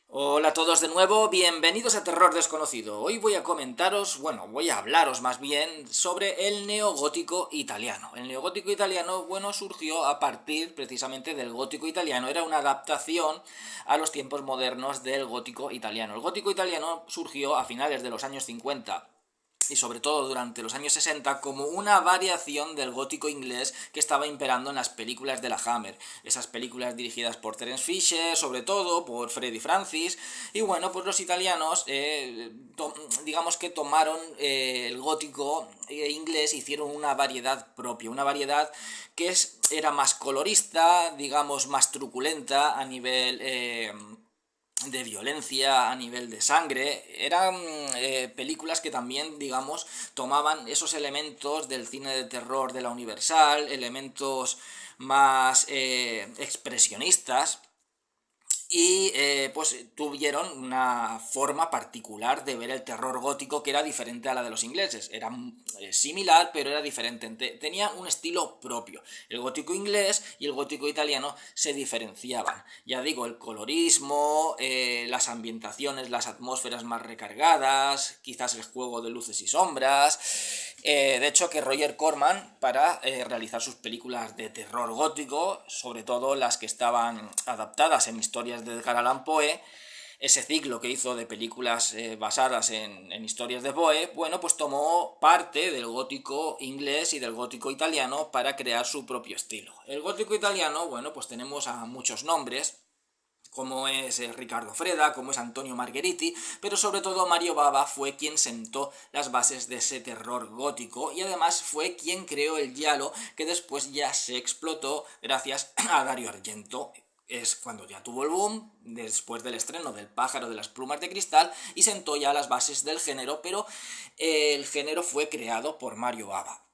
Hola a todos de nuevo, bienvenidos a Terror Desconocido. Hoy voy a voy a hablaros más bien sobre el neogótico italiano. El neogótico italiano, surgió a partir precisamente del gótico italiano. Era una adaptación a los tiempos modernos del gótico italiano. El gótico italiano surgió a finales de los años 50 y sobre todo durante los años 60 como una variación del gótico inglés que estaba imperando en las películas de la Hammer. Esas películas dirigidas por Terence Fisher, sobre todo por Freddy Francis, y bueno, pues los italianos digamos que tomaron el gótico inglés e hicieron una variedad propia, una variedad que era más colorista, digamos más truculenta a nivel de violencia, a nivel de sangre. Eran películas que también, digamos, tomaban esos elementos del cine de terror de la Universal, elementos más expresionistas, y pues tuvieron una forma particular de ver el terror gótico que era diferente a la de los ingleses. Era similar, pero era diferente. Tenía un estilo propio. El gótico inglés y el gótico italiano se diferenciaban. Ya digo, el colorismo, las ambientaciones, las atmósferas más recargadas, quizás el juego de luces y sombras. De hecho, que Roger Corman, para realizar sus películas de terror gótico, sobre todo las que estaban adaptadas en historias de Edgar Allan Poe, ese ciclo que hizo de películas basadas en historias de Poe, bueno, pues tomó parte del gótico inglés y del gótico italiano para crear su propio estilo. El gótico italiano, bueno, pues tenemos a muchos nombres, como es Ricardo Freda, como es Antonio Margheriti, pero sobre todo Mario Bava fue quien sentó las bases de ese terror gótico y además fue quien creó el giallo que después ya se explotó gracias a Dario Argento. Es cuando ya tuvo el boom, después del estreno del Pájaro de las Plumas de Cristal, y sentó ya las bases del género, pero el género fue creado por Mario Bava.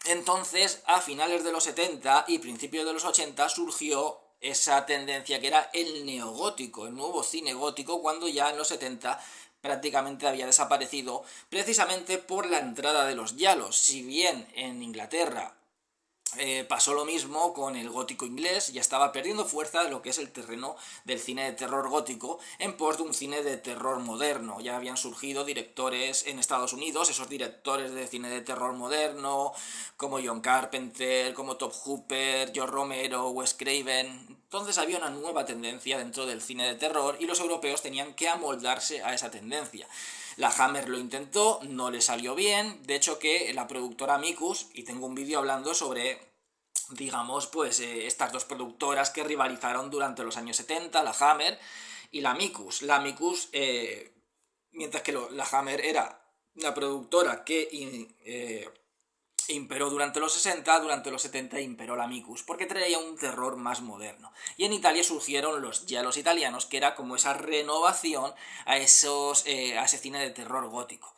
Entonces, a finales de los 70 y principios de los 80 surgió esa tendencia que era el neogótico, el nuevo cine gótico, cuando ya en los 70 prácticamente había desaparecido, precisamente por la entrada de los yalos. Si bien en Inglaterra pasó lo mismo con el gótico inglés, ya estaba perdiendo fuerza lo que es el terreno del cine de terror gótico en pos de un cine de terror moderno. Ya habían surgido directores en Estados Unidos, esos directores de cine de terror moderno, como John Carpenter, como Top Hooper, George Romero, Wes Craven. Entonces había una nueva tendencia dentro del cine de terror y los europeos tenían que amoldarse a esa tendencia. La Hammer lo intentó, no le salió bien, de hecho que la productora Micus, y tengo un vídeo hablando sobre, digamos, pues estas dos productoras que rivalizaron durante los años 70, la Hammer y la Micus. La Micus, mientras que la Hammer era una productora que imperó durante los 60, durante los 70 imperó la Micus, porque traía un terror más moderno. Y en Italia surgieron los giallos italianos, que era como esa renovación a ese cine de terror gótico.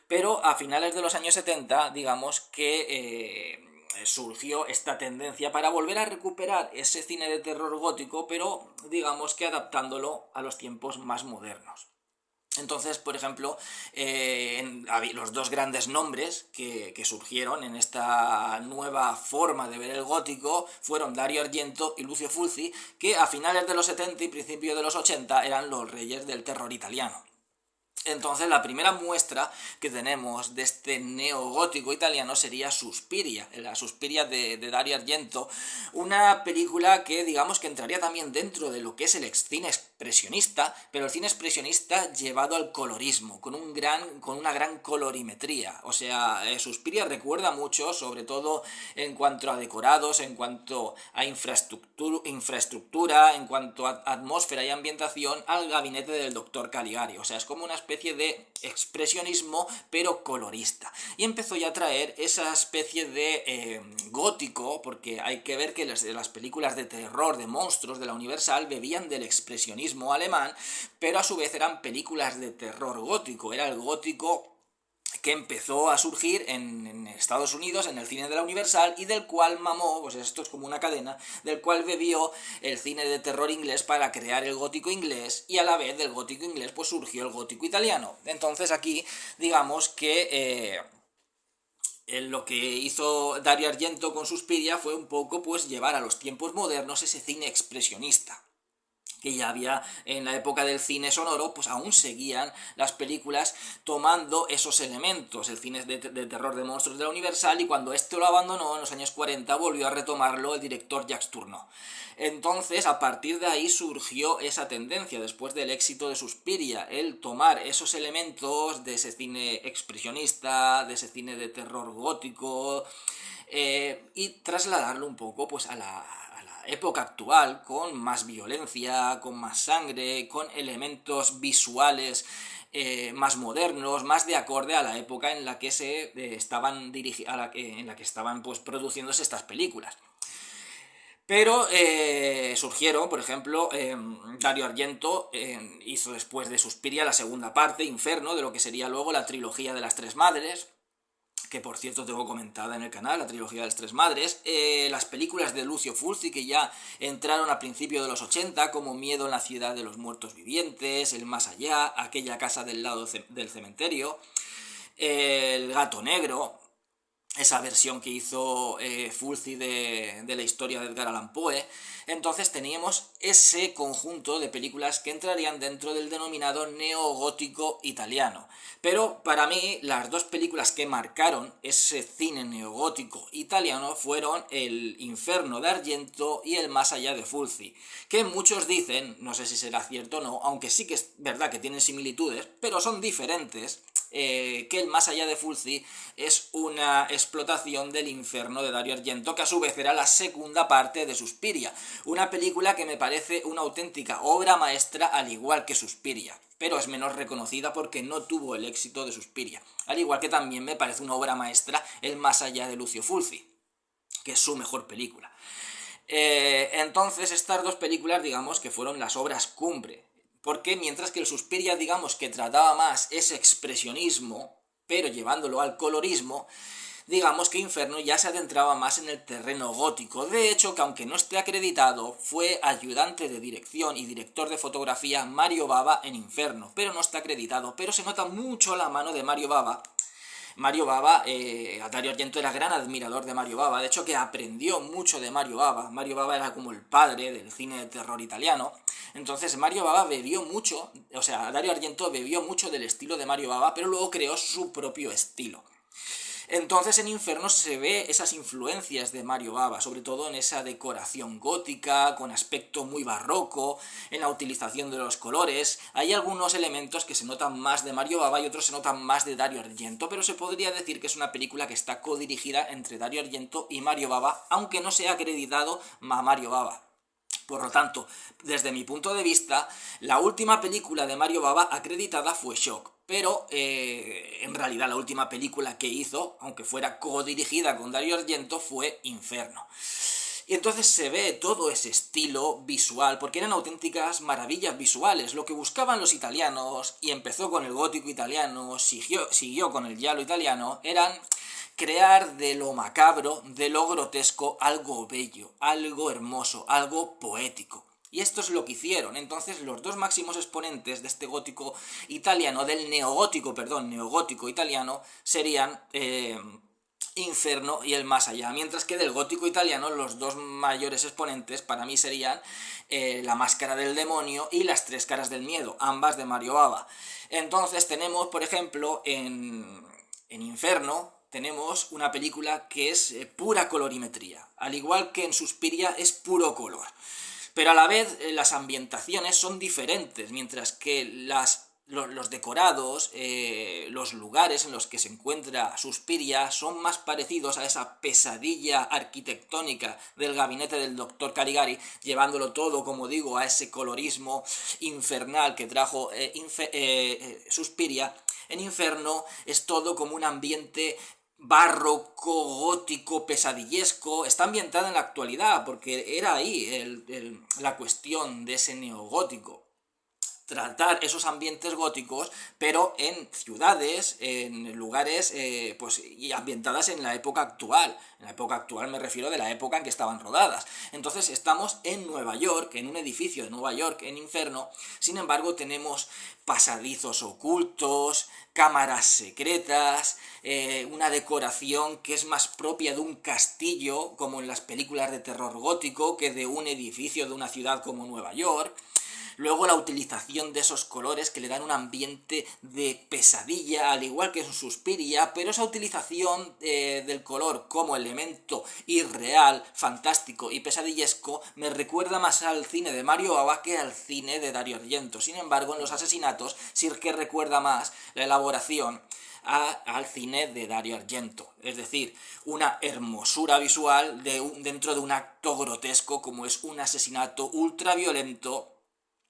Pero a finales de los años 70, digamos que surgió esta tendencia para volver a recuperar ese cine de terror gótico, pero digamos que adaptándolo a los tiempos más modernos. Entonces, por ejemplo, los dos grandes nombres que surgieron en esta nueva forma de ver el gótico fueron Dario Argento y Lucio Fulci, que a finales de los 70 y principios de los 80 eran los reyes del terror italiano. Entonces la primera muestra que tenemos de este neogótico italiano sería Suspiria, la Suspiria de Dario Argento, una película que digamos que entraría también dentro de lo que es el cine expresionista, pero el cine expresionista llevado al colorismo, con una gran colorimetría. O sea, Suspiria recuerda mucho, sobre todo en cuanto a decorados, en cuanto a infraestructura, en cuanto a atmósfera y ambientación, al gabinete del doctor Caligari. O sea, es como una especie de expresionismo, pero colorista. Y empezó ya a traer esa especie de gótico, porque hay que ver que las películas de terror, de monstruos de la Universal, bebían del expresionismo alemán, pero a su vez eran películas de terror gótico. Era el gótico que empezó a surgir en Estados Unidos, en el cine de la Universal, y del cual mamó, pues esto es como una cadena, del cual bebió el cine de terror inglés para crear el gótico inglés, y a la vez del gótico inglés pues surgió el gótico italiano. Entonces aquí digamos que lo que hizo Dario Argento con Suspiria fue un poco pues llevar a los tiempos modernos ese cine expresionista. que ya había en la época del cine sonoro, pues aún seguían las películas tomando esos elementos. El cine de terror de monstruos de la Universal, y cuando este lo abandonó en los años 40 volvió a retomarlo el director Jacques Tourneur. Entonces, a partir de ahí surgió esa tendencia, después del éxito de Suspiria, el tomar esos elementos de ese cine expresionista, de ese cine de terror gótico, y trasladarlo un poco pues a la época actual, con más violencia, con más sangre, con elementos visuales más modernos, más de acorde a la época en la que se estaban en la que estaban pues produciéndose estas películas. Pero surgieron, por ejemplo, Dario Argento hizo después de Suspiria la segunda parte, Inferno, de lo que sería luego la trilogía de las Tres Madres, que por cierto tengo comentada en el canal, la trilogía de las Tres Madres, las películas de Lucio Fulci, que ya entraron a principios de los 80, como Miedo en la ciudad de los muertos vivientes, El más allá, Aquella casa del lado del cementerio, El gato negro, esa versión que hizo Fulci de la historia de Edgar Allan Poe. Entonces teníamos ese conjunto de películas que entrarían dentro del denominado neogótico italiano. Pero para mí las dos películas que marcaron ese cine neogótico italiano fueron El Inferno de Argento y El más allá de Fulci, que muchos dicen, no sé si será cierto o no, aunque sí que es verdad que tienen similitudes, pero son diferentes, que El más allá de Fulci es una explotación del Inferno de Dario Argento, que a su vez era la segunda parte de Suspiria, una película que me parece una auténtica obra maestra, al igual que Suspiria, pero es menos reconocida porque no tuvo el éxito de Suspiria, al igual que también me parece una obra maestra El más allá de Lucio Fulci, que es su mejor película. Entonces estas dos películas, digamos que fueron las obras cumbre, porque mientras que el Suspiria, digamos que trataba más ese expresionismo, pero llevándolo al colorismo, digamos que Inferno ya se adentraba más en el terreno gótico. De hecho, que aunque no esté acreditado, fue ayudante de dirección y director de fotografía Mario Bava en Inferno, pero no está acreditado, pero se nota mucho la mano de Mario Bava. Dario Argento era gran admirador de Mario Bava, de hecho que aprendió mucho de Mario Bava. Mario Bava era como el padre del cine de terror italiano. Entonces Mario Bava bebió mucho, o sea, Dario Argento bebió mucho del estilo de Mario Bava, pero luego creó su propio estilo. Entonces en Inferno se ve esas influencias de Mario Bava, sobre todo en esa decoración gótica, con aspecto muy barroco, en la utilización de los colores. Hay algunos elementos que se notan más de Mario Bava y otros se notan más de Dario Argento, pero se podría decir que es una película que está codirigida entre Dario Argento y Mario Bava, aunque no sea acreditado a Mario Bava. Por lo tanto, desde mi punto de vista, la última película de Mario Bava acreditada fue Shock, pero en realidad la última película que hizo, aunque fuera codirigida con Dario Argento, fue Inferno. Y entonces se ve todo ese estilo visual, porque eran auténticas maravillas visuales. Lo que buscaban los italianos, y empezó con el gótico italiano, siguió con el giallo italiano, eran crear de lo macabro, de lo grotesco, algo bello, algo hermoso, algo poético. Y esto es lo que hicieron. Entonces los dos máximos exponentes de este gótico italiano, del neogótico italiano, serían Inferno y El más allá. Mientras que del gótico italiano los dos mayores exponentes para mí serían La máscara del demonio y Las tres caras del miedo, ambas de Mario Bava. Entonces tenemos, por ejemplo, en Inferno, tenemos una película que es pura colorimetría, al igual que en Suspiria es puro color. Pero a la vez las ambientaciones son diferentes, mientras que los decorados, los lugares en los que se encuentra Suspiria son más parecidos a esa pesadilla arquitectónica del gabinete del Dr. Caligari, llevándolo todo, como digo, a ese colorismo infernal que trajo Suspiria. En Inferno es todo como un ambiente barroco, gótico, pesadillesco. Está ambientada en la actualidad, porque era ahí la cuestión de ese neogótico. Tratar esos ambientes góticos, pero en ciudades, en lugares, pues, y ambientadas en la época actual. En la época actual me refiero de la época en que estaban rodadas. Entonces estamos en Nueva York, en un edificio de Nueva York, en Inferno. Sin embargo, tenemos pasadizos ocultos, cámaras secretas, una decoración que es más propia de un castillo, como en las películas de terror gótico, que de un edificio de una ciudad como Nueva York. Luego la utilización de esos colores que le dan un ambiente de pesadilla, al igual que en Suspiria, pero esa utilización del color como elemento irreal, fantástico y pesadillesco me recuerda más al cine de Mario Bava que al cine de Dario Argento. Sin embargo, en Los Asesinatos sí que recuerda más la elaboración al cine de Dario Argento, es decir, una hermosura visual dentro de un acto grotesco como es un asesinato ultraviolento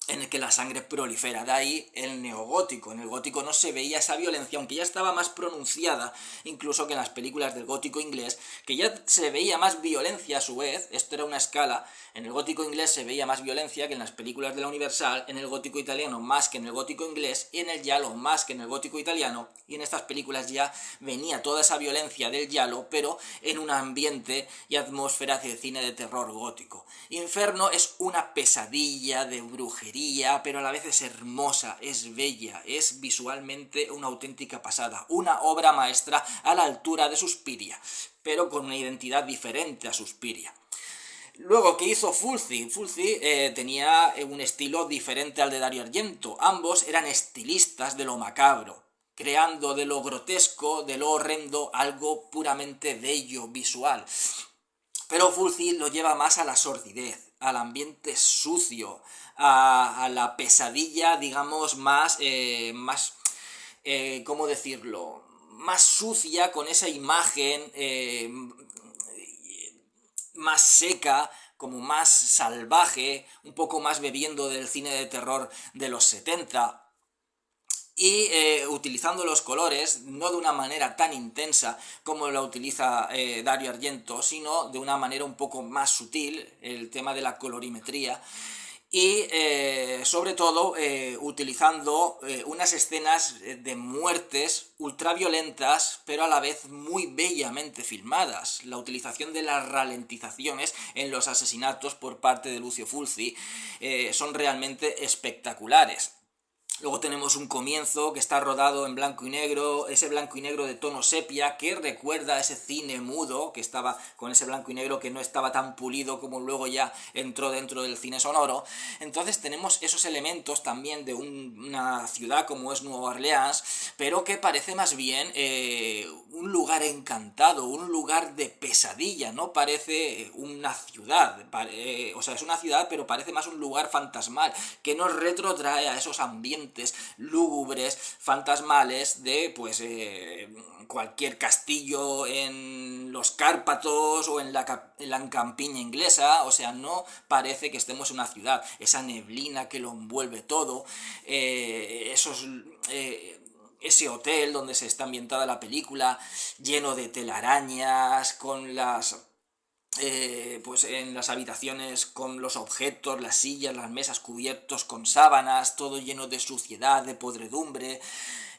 en el que la sangre prolifera. De ahí el neogótico. En el gótico no se veía esa violencia, aunque ya estaba más pronunciada, incluso que en las películas del gótico inglés, que ya se veía más violencia a su vez. Esto era una escala. En el gótico inglés se veía más violencia que en las películas de la Universal, en el gótico italiano más que en el gótico inglés, y en el giallo más que en el gótico italiano, y en estas películas ya venía toda esa violencia del giallo, pero en un ambiente y atmósfera de cine de terror gótico. Inferno es una pesadilla de brujería, pero a la vez es hermosa, es bella, es visualmente una auténtica pasada, una obra maestra a la altura de Suspiria, pero con una identidad diferente a Suspiria. Luego, ¿qué hizo Fulci? Fulci tenía un estilo diferente al de Dario Argento. Ambos eran estilistas de lo macabro, creando de lo grotesco, de lo horrendo, algo puramente bello, visual. Pero Fulci lo lleva más a la sordidez, al ambiente sucio, a la pesadilla, digamos, ¿cómo decirlo? Más sucia, con esa imagen más seca, como más salvaje, un poco más bebiendo del cine de terror de los 70, y utilizando los colores no de una manera tan intensa como la utiliza Dario Argento, sino de una manera un poco más sutil, el tema de la colorimetría, y sobre todo utilizando unas escenas de muertes ultraviolentas, pero a la vez muy bellamente filmadas. La utilización de las ralentizaciones en los asesinatos por parte de Lucio Fulci son realmente espectaculares. Luego tenemos un comienzo que está rodado en blanco y negro, ese blanco y negro de tono sepia que recuerda a ese cine mudo que estaba con ese blanco y negro que no estaba tan pulido como luego ya entró dentro del cine sonoro. Entonces tenemos esos elementos también de una ciudad como es Nueva Orleans, pero que parece más bien un lugar encantado, un lugar de pesadilla, no parece una ciudad, o sea, es una ciudad pero parece más un lugar fantasmal que nos retrotrae a esos ambientes lúgubres, fantasmales de pues cualquier castillo en los Cárpatos o en la campiña inglesa. O sea, no parece que estemos en una ciudad, esa neblina que lo envuelve todo, ese hotel donde se está ambientada la película, lleno de telarañas, con pues en las habitaciones con los objetos, las sillas, las mesas cubiertos con sábanas, todo lleno de suciedad, de podredumbre,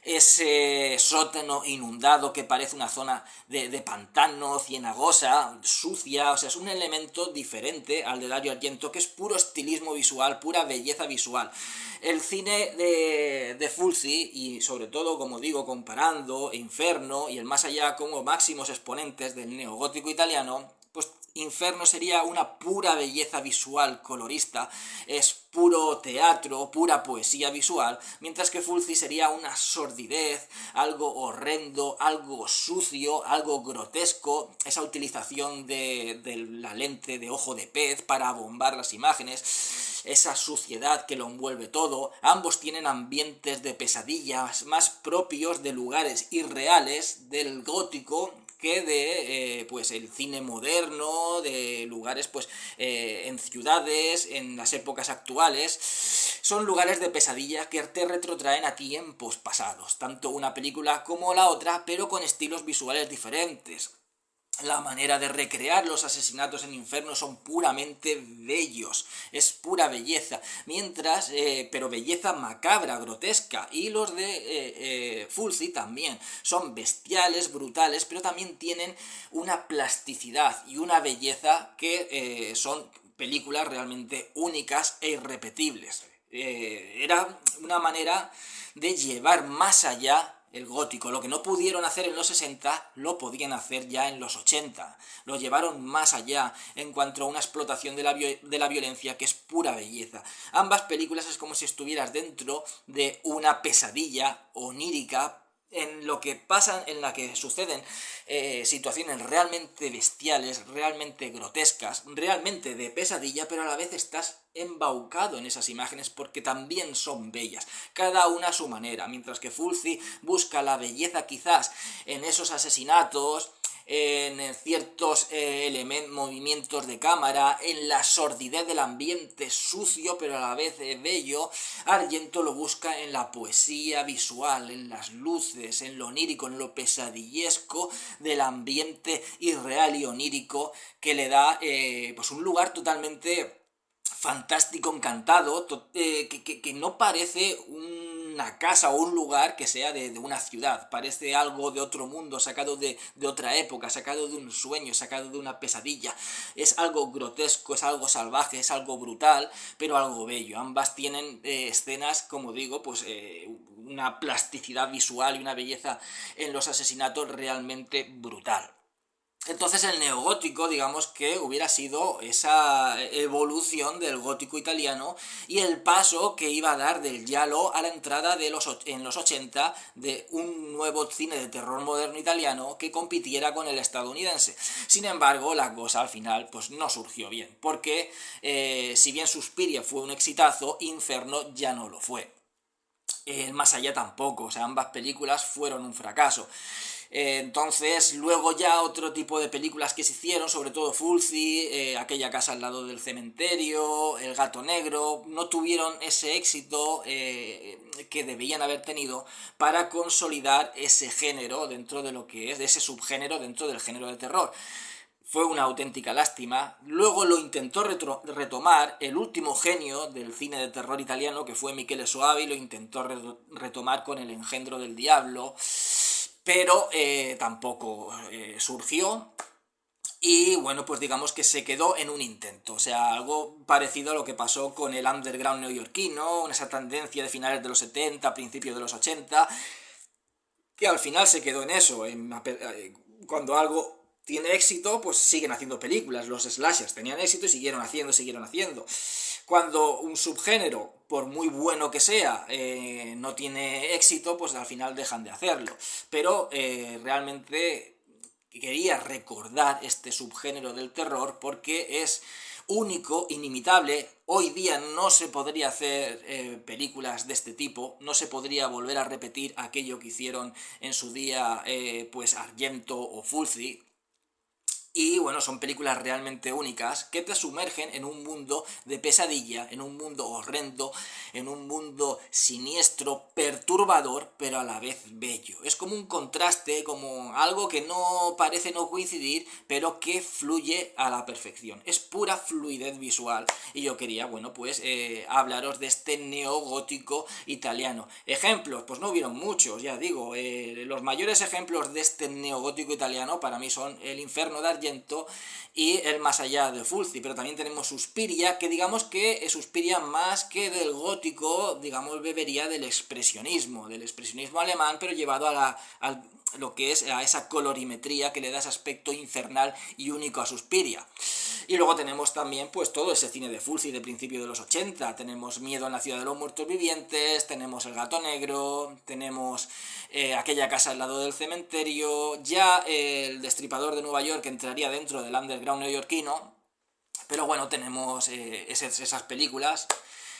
ese sótano inundado que parece una zona de pantano, cienagosa, sucia. O sea, es un elemento diferente al de Dario Argento, que es puro estilismo visual, pura belleza visual. El cine de Fulci, y sobre todo, como digo, comparando Inferno y el Más Allá como máximos exponentes del neogótico italiano, pues Inferno sería una pura belleza visual colorista, es puro teatro, pura poesía visual, mientras que Fulci sería una sordidez, algo horrendo, algo sucio, algo grotesco, esa utilización de la lente de ojo de pez para bombar las imágenes, esa suciedad que lo envuelve todo. Ambos tienen ambientes de pesadillas más propios de lugares irreales del gótico que de pues el cine moderno, de lugares pues en ciudades, en las épocas actuales. Son lugares de pesadilla que te retrotraen a tiempos pasados, tanto una película como la otra, pero con estilos visuales diferentes. La manera de recrear los asesinatos en Inferno son puramente bellos, es pura belleza, mientras, pero belleza macabra, grotesca, y los de Fulci también, son bestiales, brutales, pero también tienen una plasticidad y una belleza que son películas realmente únicas e irrepetibles. Era una manera de llevar más allá el gótico. Lo que no pudieron hacer en los 60 lo podían hacer ya en los 80. Lo llevaron más allá en cuanto a una explotación de la violencia que es pura belleza. Ambas películas es como si estuvieras dentro de una pesadilla onírica en lo que pasan, en la que suceden situaciones realmente bestiales, realmente grotescas, realmente de pesadilla, pero a la vez estás embaucado en esas imágenes porque también son bellas, cada una a su manera, mientras que Fulci busca la belleza quizás en esos asesinatos, en ciertos movimientos de cámara, en la sordidez del ambiente sucio pero a la vez bello. Argento lo busca en la poesía visual, en las luces, en lo onírico, en lo pesadillesco del ambiente irreal y onírico que le da pues un lugar totalmente fantástico, encantado, que no parece una casa o un lugar que sea de una ciudad, parece algo de otro mundo, sacado de otra época, sacado de un sueño, sacado de una pesadilla. Es algo grotesco, es algo salvaje, es algo brutal, pero algo bello. Ambas tienen escenas, como digo, pues una plasticidad visual y una belleza en los asesinatos realmente brutal. Entonces el neogótico, digamos que hubiera sido esa evolución del gótico italiano y el paso que iba a dar del giallo a la entrada en los 80 de un nuevo cine de terror moderno italiano que compitiera con el estadounidense. Sin embargo, la cosa al final pues no surgió bien, porque si bien Suspiria fue un exitazo, Inferno ya no lo fue. Más allá tampoco, o sea, ambas películas fueron un fracaso. Entonces, luego ya otro tipo de películas que se hicieron, sobre todo Fulci, Aquella casa al lado del cementerio, El gato negro, no tuvieron ese éxito que debían haber tenido para consolidar ese género dentro de lo que es, de ese subgénero dentro del género de terror. Fue una auténtica lástima. Luego lo intentó retomar el último genio del cine de terror italiano, que fue Michele Soavi, lo intentó retomar con El engendro del diablo, pero tampoco surgió. Y bueno, pues digamos que se quedó en un intento, o sea, algo parecido a lo que pasó con el underground neoyorquino, esa tendencia de finales de los 70, principios de los 80, que al final se quedó en eso, cuando algo tiene éxito, pues siguen haciendo películas. Los slashers tenían éxito y siguieron haciendo. Cuando un subgénero, por muy bueno que sea, no tiene éxito, pues al final dejan de hacerlo. Pero realmente quería recordar este subgénero del terror porque es único, inimitable. Hoy día no se podría hacer películas de este tipo, no se podría volver a repetir aquello que hicieron en su día pues Argento o Fulci. Y bueno, son películas realmente únicas que te sumergen en un mundo de pesadilla, en un mundo horrendo, en un mundo siniestro, perturbador, pero a la vez bello. Es como un contraste, como algo que no parece no coincidir, pero que fluye a la perfección. Es pura fluidez visual. Y yo quería, bueno, pues hablaros de este neogótico italiano. Ejemplos, pues no hubieron muchos, ya digo. Los mayores ejemplos de este neogótico italiano para mí son El Inferno de Argento y El más allá de Fulci, pero también tenemos Suspiria, que digamos que Suspiria más que del gótico, digamos, bebería del expresionismo alemán, pero llevado a lo que es a esa colorimetría que le da ese aspecto infernal y único a Suspiria. Y luego tenemos también pues todo ese cine de Fulci de principio de los 80, tenemos Miedo en la ciudad de los muertos vivientes, tenemos El gato negro, tenemos Aquella casa al lado del cementerio, ya El destripador de Nueva York entraría dentro del underground neoyorquino, pero bueno, tenemos esas películas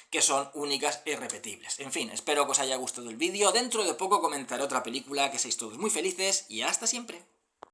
que son únicas e irrepetibles. En fin, espero que os haya gustado el vídeo. Dentro de poco comentaré otra película, que seáis todos muy felices y hasta siempre.